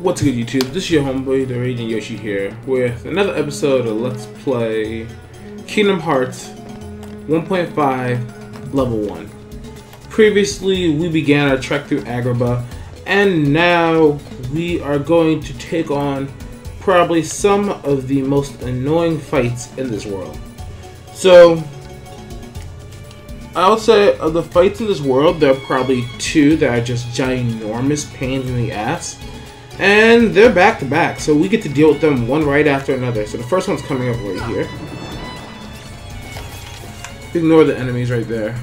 What's good, YouTube? This is your homeboy, the RagingYoshi here, with another episode of Let's Play Kingdom Hearts 1.5 Level 1. Previously, we began our trek through Agrabah, and now we are going to take on probably some of the most annoying fights in this world. So, I would say of the fights in this world, there are probably two that are just ginormous pains in the ass. And they're back to back, so we get to deal with them one right after another. So the first one's coming up right here. Ignore the enemies right there.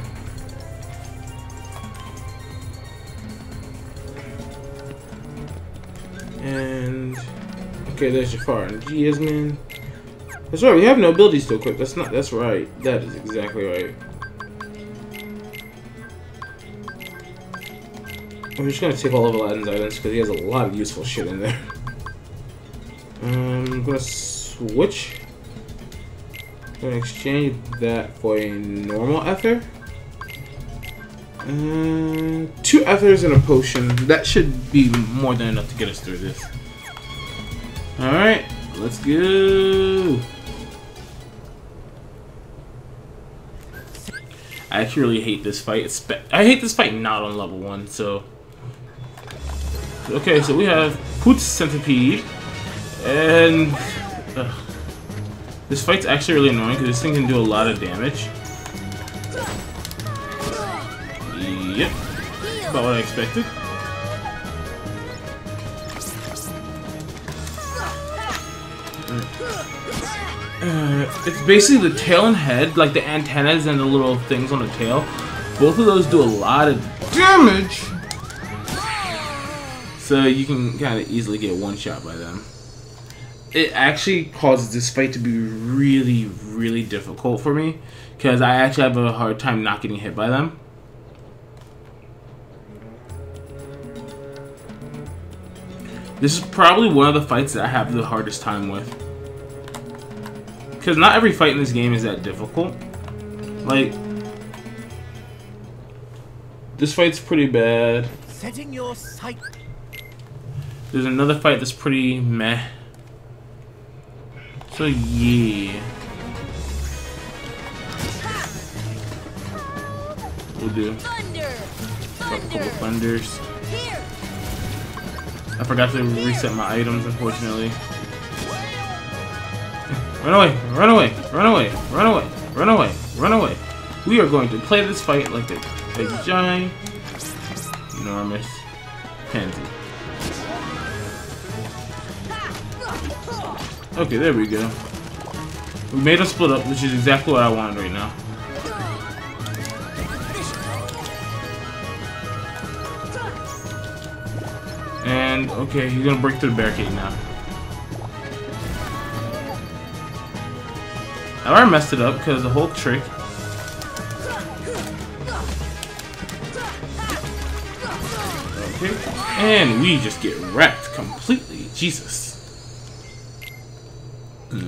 And okay, there's Jafar and Giasmin. That's right, we have no abilities to equip. That's right. That is exactly right. I'm just gonna take all of Aladdin's items because he has a lot of useful shit in there. I'm gonna switch. I'm gonna exchange that for a normal ether. 2 ethers and a potion. That should be more than enough to get us through this. Alright, let's go. I actually really hate this fight. I hate this fight not on level 1, so... Okay, so we have Poot's Centipede, and this fight's actually really annoying because this thing can do a lot of damage. Yep, about what I expected. It's basically the tail and head, like the antennas and the little things on the tail. Both of those do a lot of damage. So you can kind of easily get one shot by them. It actually causes this fight to be really, really difficult for me because I actually have a hard time not getting hit by them. This is probably one of the fights that I have the hardest time with. Because not every fight in this game is that difficult. Like, this fight's pretty bad. Setting your sight. There's another fight that's pretty meh. So yeah. We'll do a couple of thunders. I forgot to reset my items, unfortunately. Run away! Run away! Run away! Run away! Run away! Run away! We are going to play this fight like a giant, enormous pansy. Okay, there we go. We made a split up, which is exactly what I wanted right now. And, okay, he's gonna break through the barricade now. I already messed it up because the whole trick. Okay, and we just get wrecked completely. Jesus.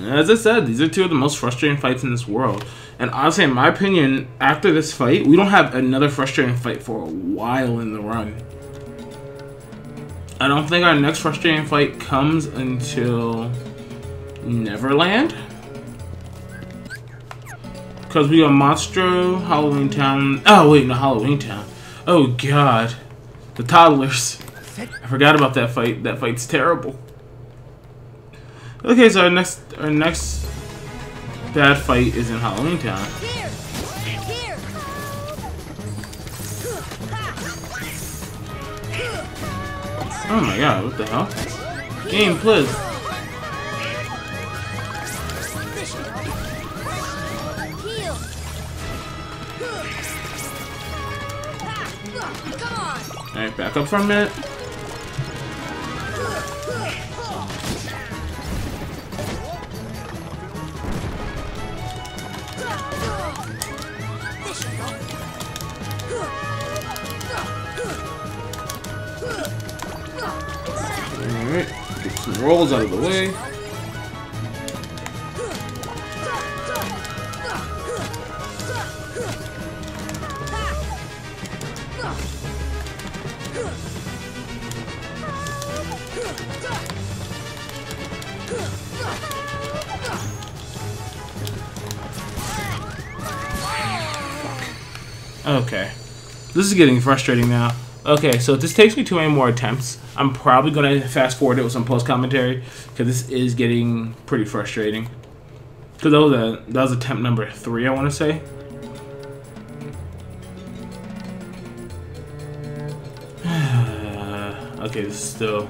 As I said, these are 2 of the most frustrating fights in this world. And honestly, in my opinion, after this fight, we don't have another frustrating fight for a while in the run. I don't think our next frustrating fight comes until Neverland. Because we got Monstro, Halloween Town. Oh, wait, no, Halloween Town. Oh, God. The toddlers. I forgot about that fight. That fight's terrible. Okay, so our next bad fight is in Halloween Town. Oh my god, what the hell? Game, please. Alright, back up for a minute. Alright, get some rolls out of the way. Okay. This is getting frustrating now. Okay, so if this takes me too many more attempts, I'm probably going to fast forward it with some post commentary because this is getting pretty frustrating. Because that was attempt number 3, I want to say. Okay, this is still...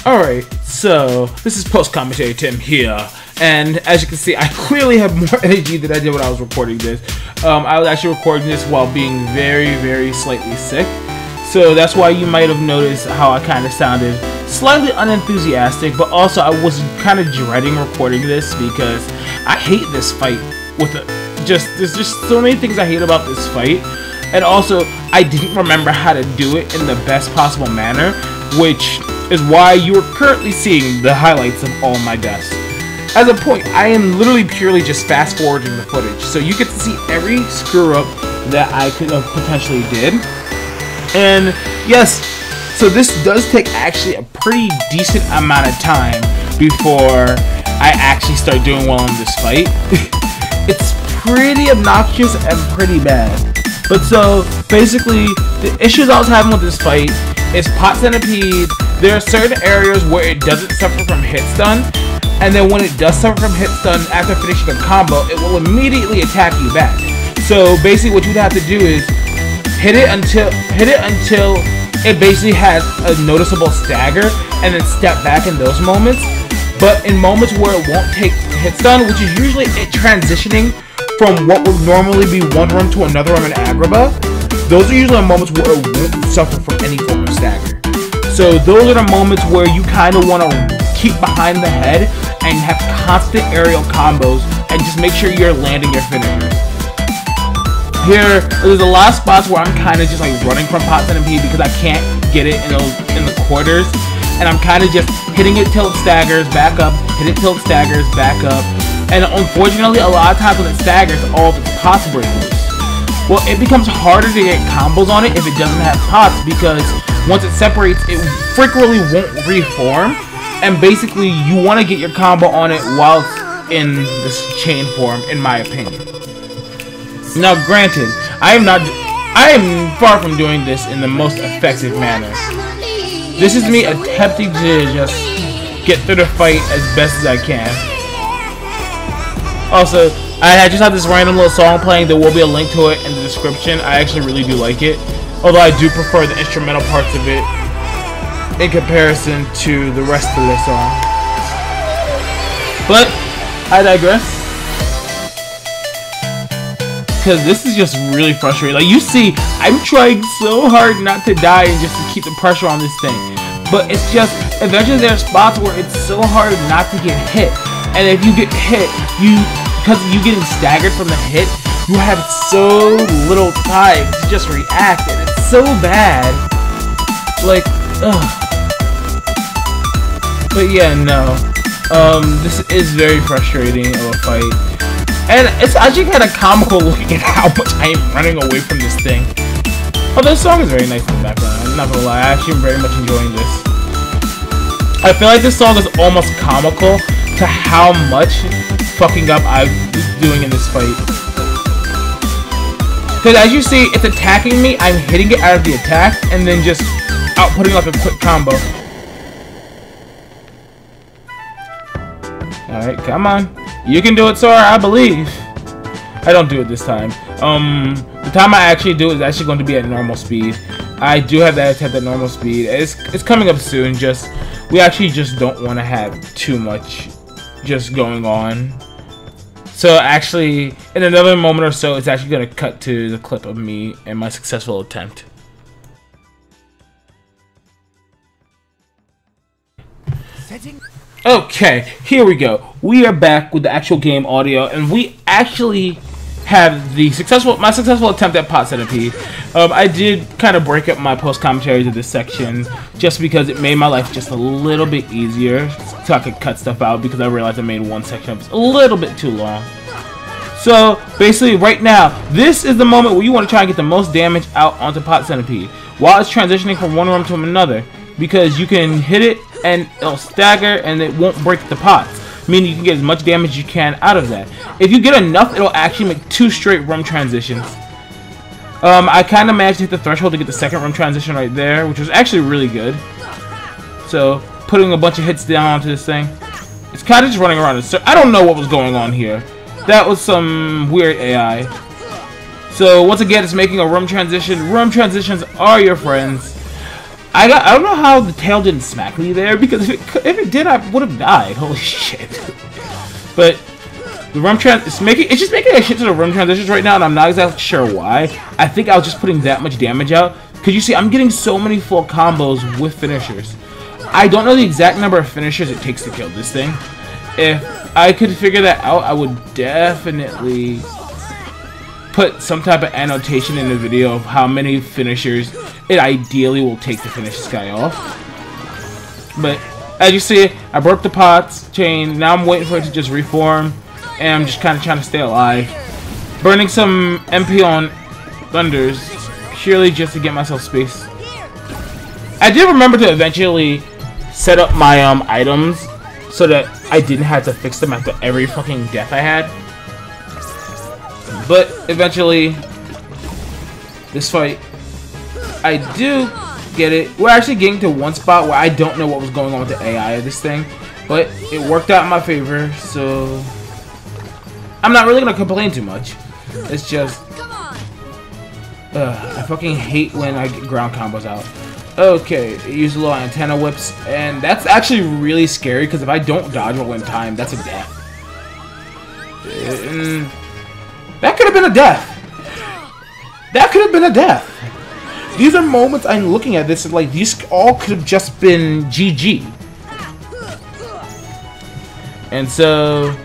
Alright, so this is post commentary Tim here. And as you can see, I clearly have more energy than I did when I was recording this. I was actually recording this while being very slightly sick. So that's why you might have noticed how I kind of sounded slightly unenthusiastic, but also I was kind of dreading recording this because I hate this fight with there's just so many things I hate about this fight. And also, I didn't remember how to do it in the best possible manner, which is why you are currently seeing the highlights of all my deaths. As a point, I am literally purely just fast forwarding the footage, so you get to see every screw up that I could have potentially did. And yes, so this does take actually a pretty decent amount of time before I actually start doing well in this fight. It's pretty obnoxious and pretty bad. But so basically, the issues I was having with this fight is Pot Centipede. There are certain areas where it doesn't suffer from hit stun. And then when it does suffer from hit stun after finishing a combo, it will immediately attack you back. So basically what you'd have to do is hit it until it basically has a noticeable stagger and then step back in those moments. But in moments where it won't take hit stun, which is usually it transitioning from what would normally be one room to another room in Agrabah, those are usually moments where it won't suffer from any form of stagger. So those are the moments where you kind of want to keep behind the head and have constant aerial combos and just make sure you're landing your finishers. Here, there's a lot of spots where I'm kind of just like running from Pot Centipede because I can't get it in the quarters, and I'm kind of just hitting it till it staggers, back up, hit it till it staggers, back up, and unfortunately a lot of times when it staggers, all of its pots break loose. Well, it becomes harder to get combos on it if it doesn't have pots because once it separates, it frequently won't reform. And basically, you want to get your combo on it while it's in this chain form, in my opinion. Now, granted, I am far from doing this in the most effective manner. This is me attempting to just get through the fight as best as I can. Also, I just have this random little song playing. There will be a link to it in the description. I actually really do like it, although I do prefer the instrumental parts of it in comparison to the rest of the song. But I digress, because this is just really frustrating. Like you see, I'm trying so hard not to die and just to keep the pressure on this thing, but it's just eventually there are spots where it's so hard not to get hit, and if you get hit, because you getting staggered from the hit, you have so little time to just react, and it's so bad. Like, ugh. But yeah, no. This is very frustrating of a fight. And it's actually kind of comical looking at how much I am running away from this thing. Although the song is very nice in the background, I'm not gonna lie, I actually am very much enjoying this. I feel like this song is almost comical to how much fucking up I'm doing in this fight. Because as you see, it's attacking me, I'm hitting it out of the attack, and then just outputting like a quick combo. Alright, come on. You can do it, Sora, I believe. I don't do it this time. The time I actually do it is actually going to be at normal speed. I do have that attempt at normal speed. It's coming up soon, we actually just don't want to have too much just going on. So actually, in another moment or so, it's actually going to cut to the clip of me and my successful attempt. Okay, here we go. We are back with the actual game audio, and we actually have the my successful attempt at Pot Centipede. I did kind of break up my post commentaries of this section just because it made my life just a little bit easier, so I could cut stuff out because I realized I made one section a little bit too long. So basically, right now, this is the moment where you want to try and get the most damage out onto Pot Centipede while it's transitioning from one room to another, because you can hit it and it'll stagger and it won't break the pots. meaning you can get as much damage as you can out of that. If you get enough, it'll actually make 2 straight room transitions. I kind of managed to hit the threshold to get the second room transition right there, which was actually really good. So, putting a bunch of hits down onto this thing. It's kind of just running around. I don't know what was going on here. That was some weird AI. So, once again, it's making a room transition. Room transitions are your friends. I don't know how the tail didn't smack me there, because if it did, I would have died. Holy shit. But the room it's just making a shit ton of room transitions right now, and I'm not exactly sure why. I think I was just putting that much damage out. Because you see, I'm getting so many full combos with finishers. I don't know the exact number of finishers it takes to kill this thing. If I could figure that out, I would definitely put some type of annotation in the video of how many finishers it ideally will take to finish this guy off. But as you see, I broke the pots chain. Now I'm waiting for it to just reform, and I'm just kind of trying to stay alive, burning some MP on thunders purely just to get myself space. I did remember to eventually set up my items so that I didn't have to fix them after every fucking death I had. But eventually, this fight, I do get it. We're actually getting to one spot where I don't know what was going on with the AI of this thing, but it worked out in my favor, so I'm not really gonna complain too much. It's just, I fucking hate when I get ground combos out. Okay, use a little antenna whips, and that's actually really scary because if I don't dodge roll in time, that's a death. That could have been a death. That could have been a death. These are moments I'm looking at this and like these all could have just been GG. And so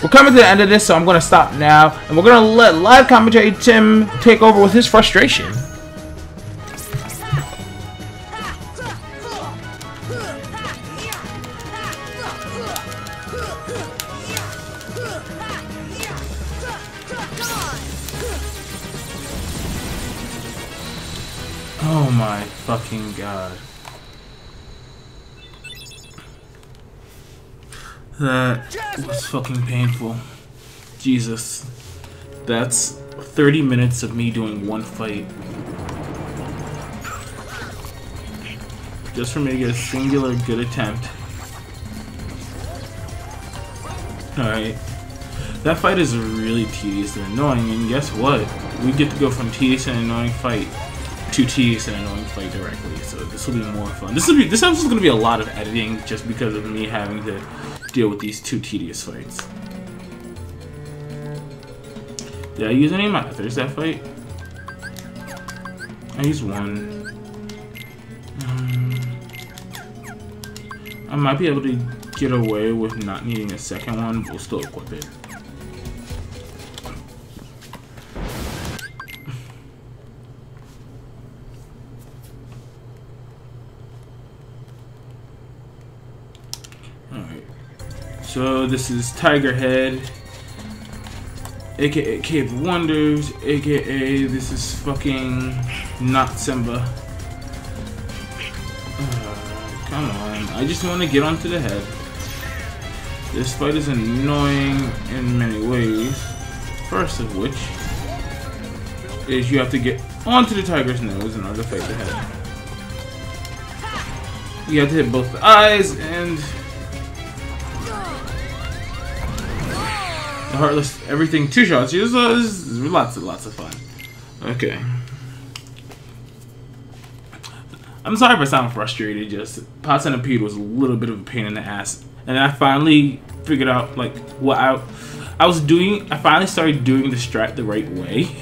we're coming to the end of this, so I'm gonna stop now, and we're gonna let live commentary Tim take over with his frustration. Oh my fucking god. That was fucking painful. Jesus. That's 30 minutes of me doing one fight. Just for me to get a singular good attempt. Alright. That fight is really tedious and annoying, and guess what? We get to go from tedious and annoying fight to tedious and annoying fight directly, so this will be more fun. This episode is going to be a lot of editing just because of me having to deal with these 2 tedious fights. Did I use any of my others that fight? I used one. I might be able to get away with not needing a second one, but we'll still equip it. Alright, so this is Tiger Head, aka Cave of Wonders, aka this is fucking not Simba. Come on, I just want to get onto the head. This fight is annoying in many ways. First of which is you have to get onto the tiger's nose in order to fight the head. You have to hit both the eyes and the heartless everything 2 shots. This is lots of fun. Okay. I'm sorry if I sound frustrated, just Pot Centipede was a little bit of a pain in the ass. And I finally figured out like what I was doing. I finally started doing the strat the right way.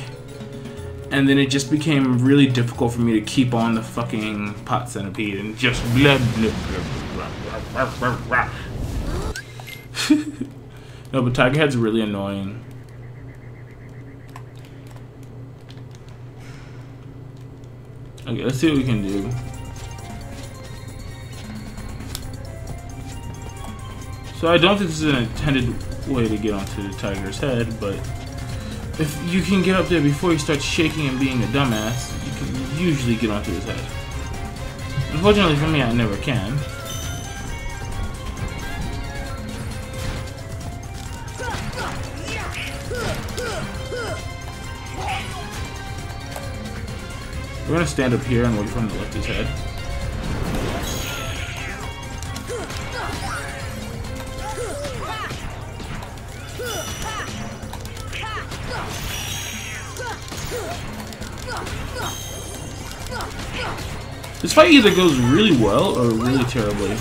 And then it just became really difficult for me to keep on the fucking Pot Centipede and just blah blah blah blah blah. No, but Tiger Head's really annoying. Okay, let's see what we can do. So I don't think this is an intended way to get onto the tiger's head, but if you can get up there before he starts shaking and being a dumbass, you can usually get onto his head. Unfortunately for me, I never can. gonna stand up here and wait for him to lift his head. This fight either goes really well or really terribly.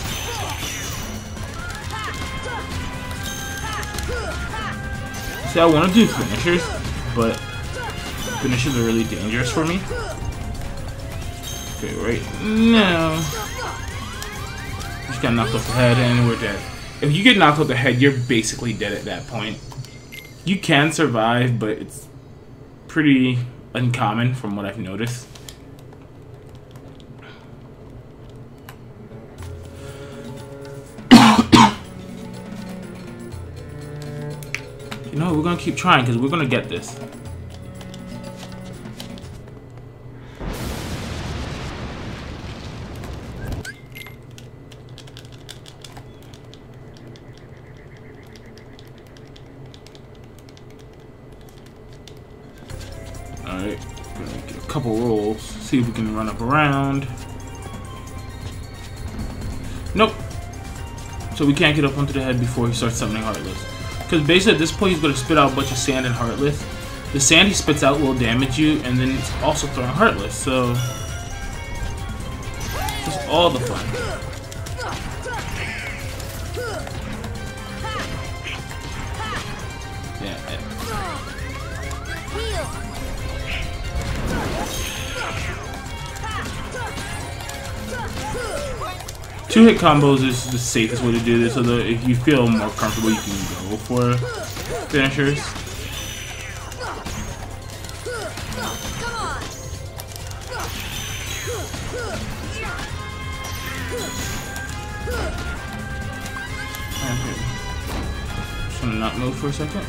See, I want to do finishers, but finishers are really dangerous for me. Okay, right now, just got knocked off the head and we're dead. If you get knocked off the head, you're basically dead at that point. You can survive, but it's pretty uncommon from what I've noticed. You know, we're gonna keep trying because we're gonna get this. Alright, gonna get a couple rolls, see if we can run up around. Nope. So we can't get up onto the head before he starts summoning Heartless. Because basically at this point he's going to spit out a bunch of sand and Heartless. The sand he spits out will damage you, and then it's also throwing Heartless, so just all the fun. Yeah. 2-hit combos is the safest way to do this, although if you feel more comfortable you can go for finishers. Okay. Just gonna not move for a second.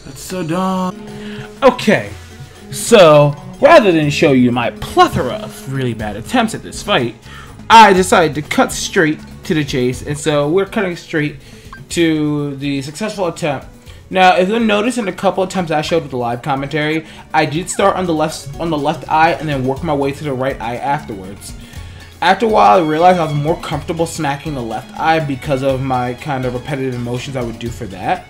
That's so dumb. Okay, so rather than show you my plethora of really bad attempts at this fight, I decided to cut straight to the chase, and so we're cutting straight to the successful attempt. Now, if you'll notice in a couple of times I showed with the live commentary, I did start on the left eye and then work my way to the right eye afterwards. After a while, I realized I was more comfortable smacking the left eye because of my kind of repetitive motions I would do for that.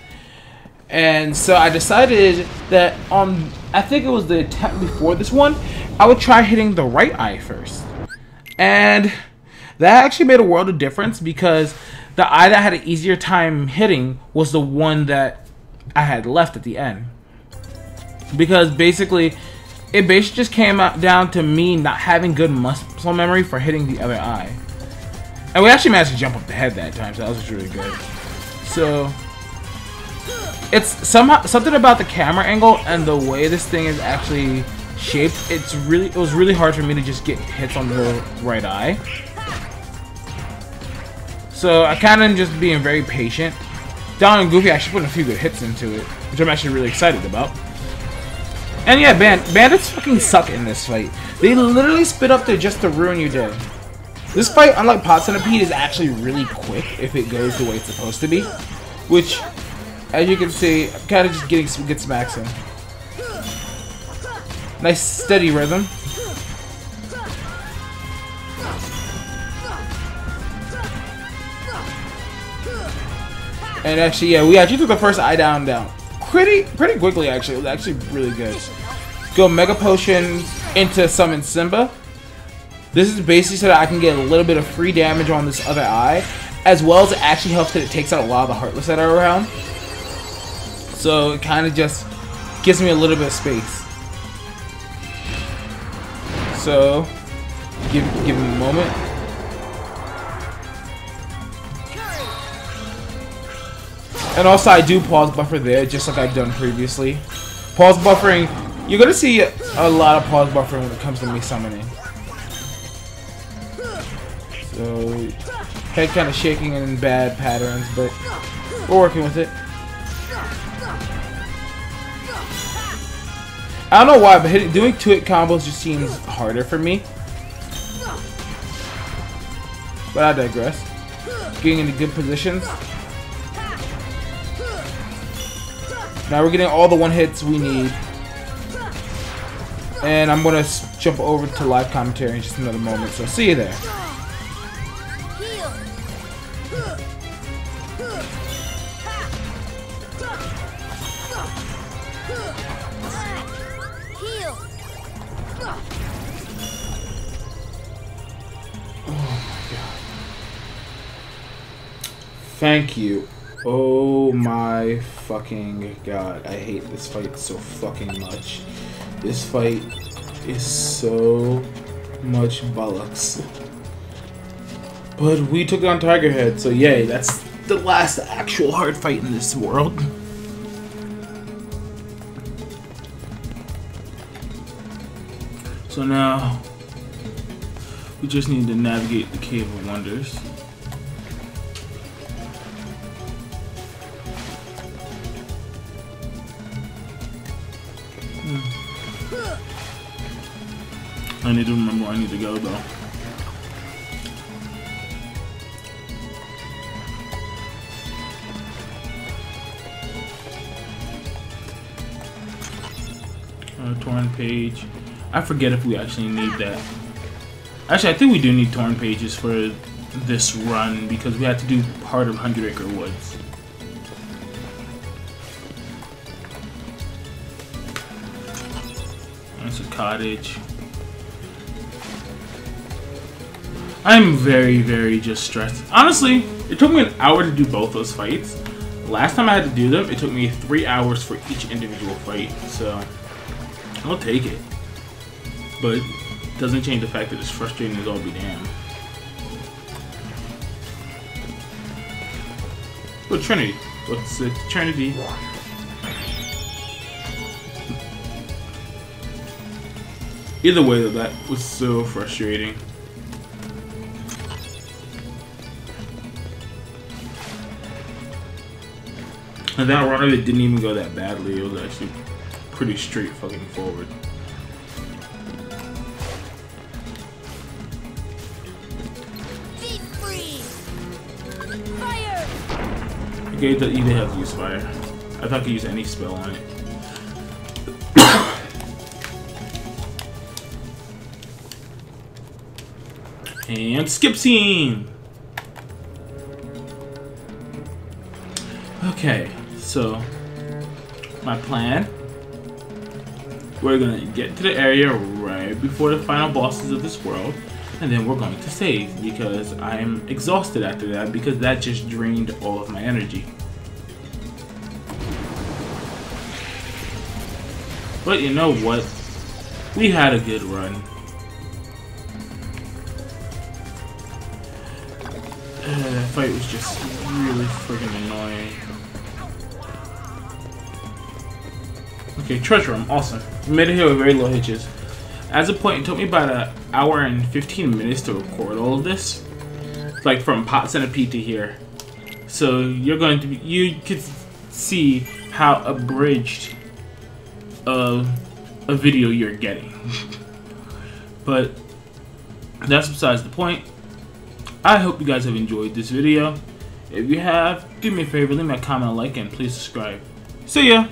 And so I decided that on, I think it was the attempt before this one, I would try hitting the right eye first. And that actually made a world of difference because the eye that I had an easier time hitting was the one that I had left at the end. Because basically, it basically just came down to me not having good muscle memory for hitting the other eye. And we actually managed to jump up the head that time, so that was really good. So it's somehow something about the camera angle and the way this thing is actually shaped. It was really hard for me to just get hits on the right eye. So I kind of just being very patient. Don and Goofy actually put a few good hits into it, which I'm actually really excited about. And yeah, bandits fucking suck in this fight. They literally spit up there just to ruin your day. This fight, unlike Pot Centipede, is actually really quick if it goes the way it's supposed to be. Which, as you can see, I'm kind of just getting some good smacks in. Nice steady rhythm. And actually, yeah, we actually took the first eye down pretty quickly. Actually, it was actually really good. Go Mega Potion into Summon Simba. This is basically so that I can get a little bit of free damage on this other eye, as well as it actually helps that it takes out a lot of the Heartless that are around. So it kind of just gives me a little bit of space. So give him a moment. And also I do pause buffer there, just like I've done previously. Pause buffering, you're gonna see a lot of pause buffering when it comes to me summoning. So head kind of shaking in bad patterns, but we're working with it. I don't know why, but doing 2-hit combos just seems harder for me. But I digress. Getting into good positions. Now we're getting all the 1-hits we need. And I'm gonna jump over to live commentary in just another moment, so see you there. Thank you. Oh my fucking god. I hate this fight so fucking much. This fight is so much bollocks. But we took on Tiger Head, so yay, that's the last actual hard fight in this world. So now, we just need to navigate the Cave of Wonders. I need to remember where I need to go though. Torn page. I forget if we actually need that. Actually, I think we do need torn pages for this run because we have to do part of 100 Acre Woods. That's a cottage. I'm very just stressed. Honestly, it took me an hour to do both those fights. Last time I had to do them, it took me 3 hours for each individual fight. So, I'll take it. But it doesn't change the fact that it's frustrating as all be damned. Oh, Trinity. What's it? Trinity. Either way, though, that was so frustrating. And that run of it didn't even go that badly. It was actually pretty straight fucking forward. Be free. Fire. Okay, you didn't have to use fire. I thought I could use any spell on it. And skip scene! Okay, so my plan, we're gonna get to the area right before the final bosses of this world, and then we're going to save because I'm exhausted after that because that just drained all of my energy. But you know what? We had a good run. That fight was just really freaking annoying. Okay, treasure room, awesome. We made it here with very low hitches. As a point, it took me about an hour and 15 minutes to record all of this. Like from Pot Centipede to here. So you're going to be, you could see how abridged of a video you're getting. But that's besides the point. I hope you guys have enjoyed this video. If you have, do me a favor, leave me a comment, a like, and please subscribe. See ya!